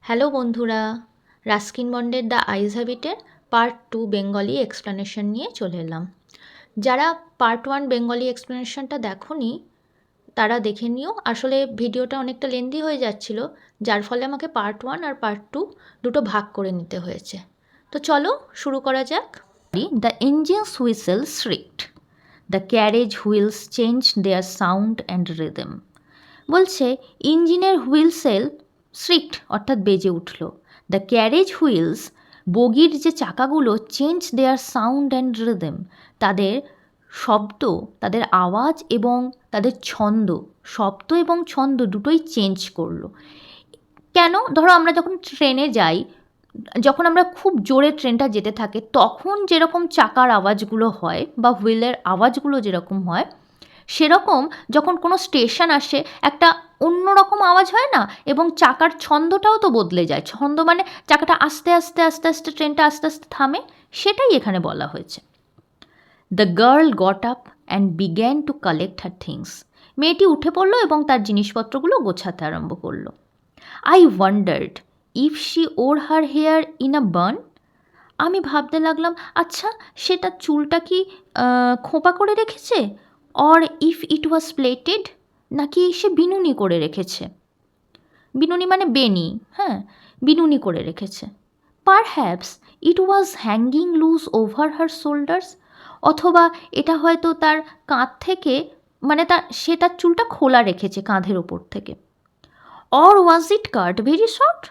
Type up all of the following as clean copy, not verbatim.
Hello বন্ধুরা, রাস্কিন বন্ডের the eyes হ্যাবিটের পার্ট 2 বেঙ্গলি এক্সপ্লেনেশন নিয়ে চলে এলাম। যারা পার্ট 1 বেঙ্গলি এক্সপ্লেনেশনটা দেখোনি তারা দেখে নিও। আসলে ভিডিওটা অনেকটা লেন্দি হয়ে যাচ্ছিল, যার ফলে আমাকে পার্ট 1 আর পার্ট 2 দুটো ভাগ করে নিতে হয়েছে। তো চলো শুরু করা যাক। The engines whistle shrieked, the carriage wheels change their sound and rhythm. বলছে ইঞ্জিনের হুইলসেল শ্রিকড অর্থাৎ বেজে উঠল। দ্য ক্যারেজ হুইলস বগির যে চাকাগুলো change their sound and rhythm, তাদের শব্দ, তাদের আওয়াজ এবং তাদের ছন্দ, শব্দ এবং ছন্দ দুটোই চেঞ্জ করলো। কেন? ধরো আমরা যখন ট্রেনে যাই, যখন আমরা খুব জোরে ট্রেনটা যেতে থাকে তখন যেরকম চাকার আওয়াজগুলো হয় বা হুইলের আওয়াজগুলো যেরকম হয়, সেরকম যখন কোনো স্টেশন আসে একটা অন্যরকম আওয়াজ হয় না, এবং চাকার ছন্দটাও তো বদলে যায়। ছন্দ মানে চাকাটা আস্তে আস্তে আস্তে আস্তে ট্রেনটা আস্তে আস্তে থামে, সেটাই এখানে বলা হয়েছে। The girl got up and began to collect her things. মেয়েটি উঠে পড়লো এবং তার জিনিসপত্রগুলো গোছাতে আরম্ভ করলো। I wondered if she wore her hair in a bun. আমি ভাবতে লাগলাম, আচ্ছা সেটা চুলটা কি খোঁপা করে রেখেছে, or if it was plated, নাকি সে বিনুনি করে রেখেছে। বিনুনি মানে বেনি, হ্যাঁ, বিনুনি করে রেখেছে। পারহ্যাপস ইট ওয়াজ হ্যাঙ্গিং লুজ ওভার হার শোল্ডার্স, অথবা এটা হয়তো তার কাঁধ থেকে, মানে সে তার চুলটা খোলা রেখেছে কাঁধের ওপর থেকে। Or was it cut very short,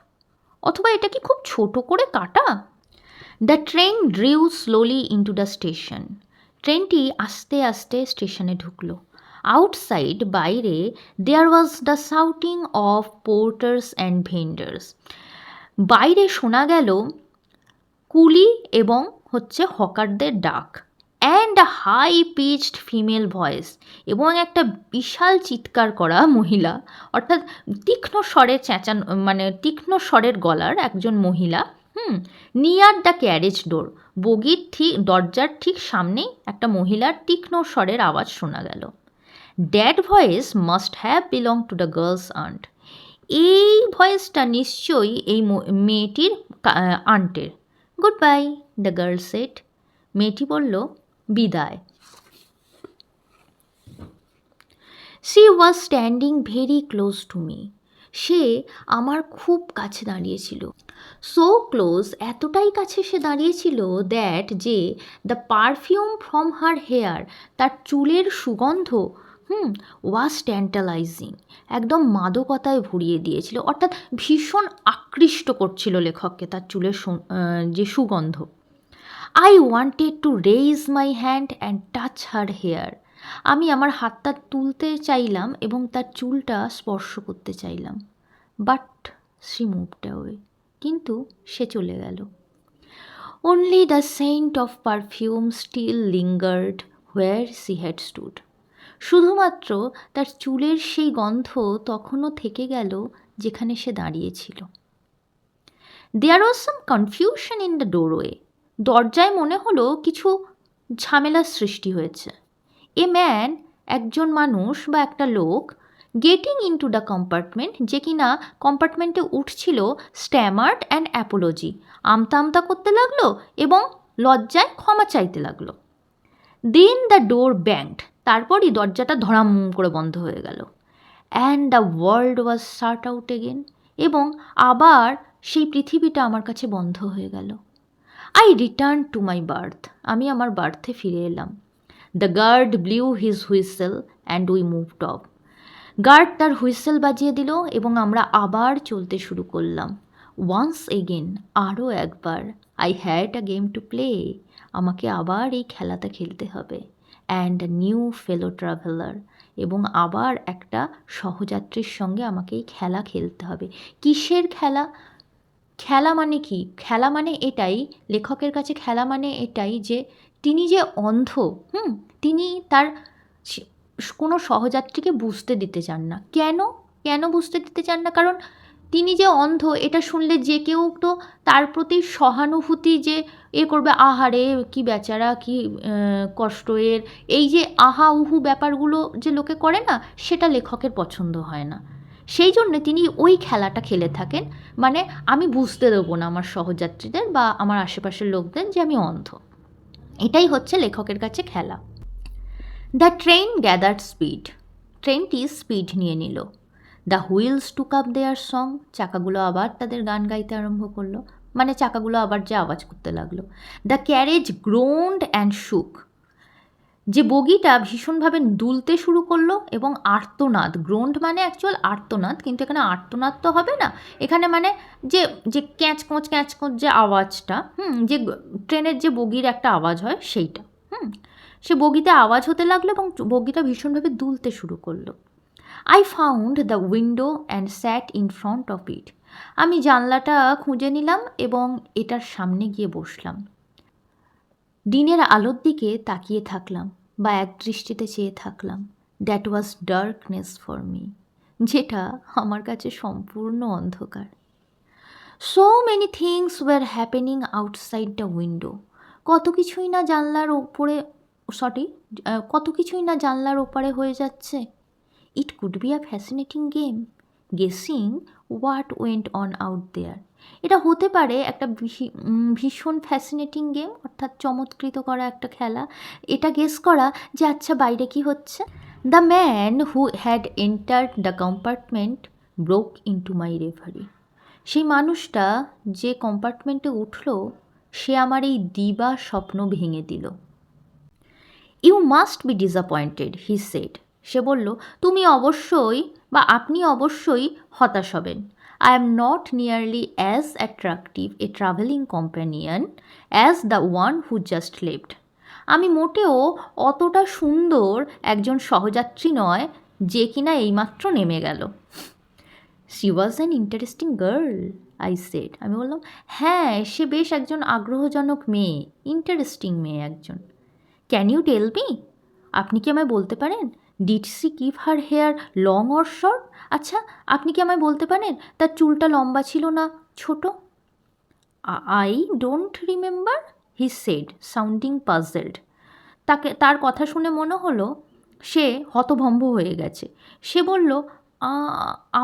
অথবা এটা কি খুব ছোট করে কাটা। The train drew slowly into the station. ট্রেনটি আস্তে আস্তে স্টেশনে ঢুকলো। আউটসাইড, বাইরে, there was the shouting of porters and vendors. বাইরে শোনা গেল কুলি এবং হকারদের ডাক, and a high pitched female voice, এবং একটা বিশাল চিৎকার করা মহিলা, অর্থাৎ তীক্ষ্ণ স্বরে মানে তীক্ষ্ণ স্বরের গলার একজন মহিলা। নিয়ার দ্য ক্যারেজ ডোর, বগির ঠিক দরজার ঠিক সামনেই একটা মহিলার তীক্ষ্ণ স্বরের আওয়াজ শোনা গেল। That voice must have belong to the girl's aunt. এই ভয়েসটা নিশ্চয়ই এই মেয়েটির আন্টের। Goodbye, the girl said. মেয়েটি বলল বিদায়। She was standing very close to me. সে আমার খুব কাছে দাঁড়িয়েছিল। সো ক্লোজ, এতটাই কাছে সে দাঁড়িয়েছিল, দ্যাট যে the perfume from her hair, তার চুলের সুগন্ধ ওয়াজ ট্যান্টালাইজিং, একদম মাদকতায় ভরিয়ে দিয়েছিল, অর্থাৎ ভীষণ আকৃষ্ট করছিল লেখককে তার চুলের যে সুগন্ধ। I wanted to raise my hand and touch her hair. আমি আমার হাতটা তুলতে চাইলাম এবং তার চুলটা স্পর্শ করতে চাইলাম। বাট শি মুভড অ্যাওয়ে, কিন্তু সে চলে গেল। Only the scent of perfume still lingered where she had stood. শুধুমাত্র তার চুলের সেই গন্ধ তখনও থেকে গেল যেখানে সে দাঁড়িয়েছিল। দেয়ার ওয়াজ সাম কনফিউশন ইন দ্য ডোরওয়ে। দরজায় মনে হলো কিছু ঝামেলার সৃষ্টি হয়েছে। এ ম্যান, একজন মানুষ বা একটা লোক, গেটিং ইনটু দ্য কম্পার্টমেন্ট, যে কিনা কম্পার্টমেন্টে উঠছিল, স্ট্যামার্ড অ্যান্ড অ্যাপোলজি, আমতা আমতা করতে লাগলো এবং লজ্জায় ক্ষমা চাইতে লাগলো। দেন দ্য ডোর ব্যাংড, তারপরই দরজাটা ধড়াম করে বন্ধ হয়ে গেল। And the world was shut out again, এবং আবার সেই পৃথিবীটা আমার কাছে বন্ধ হয়ে গেল। I return to my berth, আমি আমার বার্থে ফিরে এলাম। The guard blew his whistle and we moved off. Guard তার হুইসেল বাজিয়ে দিল এবং আমরা আবার চলতে শুরু করলাম। ওয়ান্স এগেন, আরও একবার। I had a game to play, আমাকে আবার এই খেলাটা খেলতে হবে। And a new fellow traveller, এবং আবার একটা সহযাত্রীর সঙ্গে আমাকে এই খেলা খেলতে হবে। কিসের খেলা? খেলা মানে কি? খেলা মানে এটাই, লেখকের কাছে খেলা মানে এটাই যে তিনি যে অন্ধ, তিনি তার কোনো সহযাত্রীকে বুঝতে দিতে চান না। কেন বুঝতে দিতে চান না? কারণ তিনি যে অন্ধ এটা শুনলে যে কেউ তো তার প্রতি সহানুভূতি যে করবে, আহারে কি বেচারা, কি কষ্ট এর, এই যে আহা উহু ব্যাপারগুলো যে লোকে করে না, সেটা লেখকের পছন্দ হয় না। সেই জন্য তিনি ওই খেলাটা খেলে থাকেন, মানে আমি বুঝতে দেবো না আমার সহযাত্রীদের বা আমার আশেপাশের লোকদের যে আমি অন্ধ। এটাই হচ্ছে লেখকের কাছে খেলা। দ্য ট্রেন গ্যাদার্ড স্পিড, ট্রেনটি স্পিড নিয়ে নিল। The wheels took up their song, চাকাগুলো আবার তাদের গান গাইতে আরম্ভ করলো, মানে চাকাগুলো আবার যে আওয়াজ করতে লাগলো। দ্য ক্যারেজ গ্রোন্ড অ্যান্ড শুক, যে বগিটা ভীষণভাবে দুলতে শুরু করলো এবং আর্তনাদ, গ্রোন্ড মানে অ্যাকচুয়াল আর্তনাদ, কিন্তু এখানে আর্তনাদ তো হবে না, এখানে মানে যে যে ক্যাঁচ কোঁচ যে আওয়াজটা, যে ট্রেনের যে বগির একটা আওয়াজ হয় সেইটা, সে বগিতে আওয়াজ হতে লাগলো এবং বগিটা ভীষণভাবে দুলতে শুরু করলো। I found the window and sat in front of it, আমি জানলাটা খুঁজে নিলাম এবং এটার সামনে গিয়ে বসলাম। দিনের আলোর দিকে তাকিয়ে থাকলাম বা একদৃষ্টিতে চেয়ে থাকলাম। That was darkness for me, যেটা আমার কাছে সম্পূর্ণ অন্ধকার। So many things were happening outside the window, কত কিছুই না জানলার ওপারে হয়ে যাচ্ছে। It could be a fascinating game, guessing what went on out there, এটা হতে পারে একটা ভীষণ ফ্যাসিনেটিং গেম, অর্থাৎ চমৎকৃত করা একটা খেলা, এটা গেস করা যে আচ্ছা বাইরে কি হচ্ছে। The man who had entered the compartment broke into my reverie, সেই মানুষটা যে কম্পার্টমেন্টে উঠল সে আমার এই দিবা স্বপ্ন ভেঙে দিল। You must be disappointed, he said, সে বলল তুমি অবশ্যই বা আপনি অবশ্যই হতাশ হবেন। I am not nearly as attractive a travelling companion as the one who just left, আমি মোটেও অতটা সুন্দর একজন সহযাত্রী নয় যে কিনা এইমাত্র নেমে গেল। She was an interesting girl, I said, আমি বললাম হ্যাঁ সে বেশ একজন আগ্রহজনক মেয়ে, ইন্টারেস্টিং মেয়ে একজন। ক্যান ইউ টেল মি, আপনি কি আমায় বলতে পারেন, did she keep her hair long or short, আচ্ছা আপনি কি আমায় বলতে পারেন তার চুলটা লম্বা ছিল না ছোট। I don't remember, he said sounding puzzled, তার কথা শুনে মনে হলো সে হতভম্ব হয়ে গেছে। সে বলল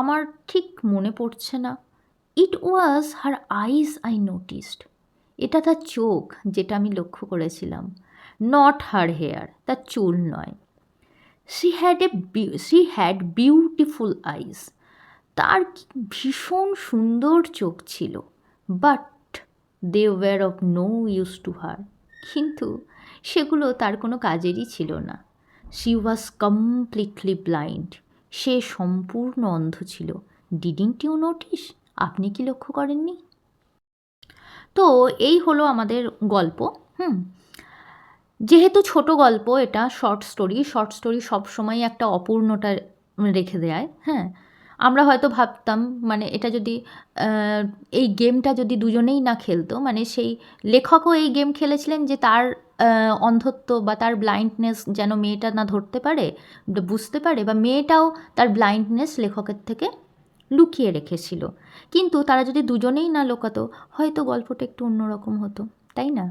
আমার ঠিক মনে পড়ছে না। ইট ওয়াজ হার আইজ আই নোটিসড, এটা তার চোখ যেটা আমি লক্ষ্য করেছিলাম, নট হার হেয়ার, তার চুল নয়। শি হ্যাড বিউটিফুল আইজ, তার ভীষণ সুন্দর চোখ ছিল। But they were of no use to her, কিন্তু সেগুলো তার কোনো কাজেরই ছিল না। শি ওয়াজ কমপ্লিটলি ব্লাইন্ড, সে সম্পূর্ণ অন্ধ ছিল। ডিডন্ট ইউ নোটিস, আপনি কি লক্ষ্য করেননি? তো এই হলো আমাদের গল্প। যেহেতু ছোট গল্প, এটা শর্ট স্টোরি সবসময় একটা অপূর্ণতা রেখে দেয়। আমরা হয়তো ভাবতাম মানে এটা যদি এই গেমটা যদি দুজনেই না খেলতো, মানে সেই লেখকও এই গেম খেলেছিলেন যে তার অন্ধত্ব বা তার ব্লাইন্ডনেস যেন মেয়েটা না ধরতে পারে, বুঝতে পারে, বা মেয়েটাও তার ব্লাইন্ডনেস লেখকের থেকে লুকিয়ে রেখেছিল। কিন্তু তারা যদি দুজনেই না লুকাতো হয়তো গল্পটা একটু অন্যরকম হতো, তাই না?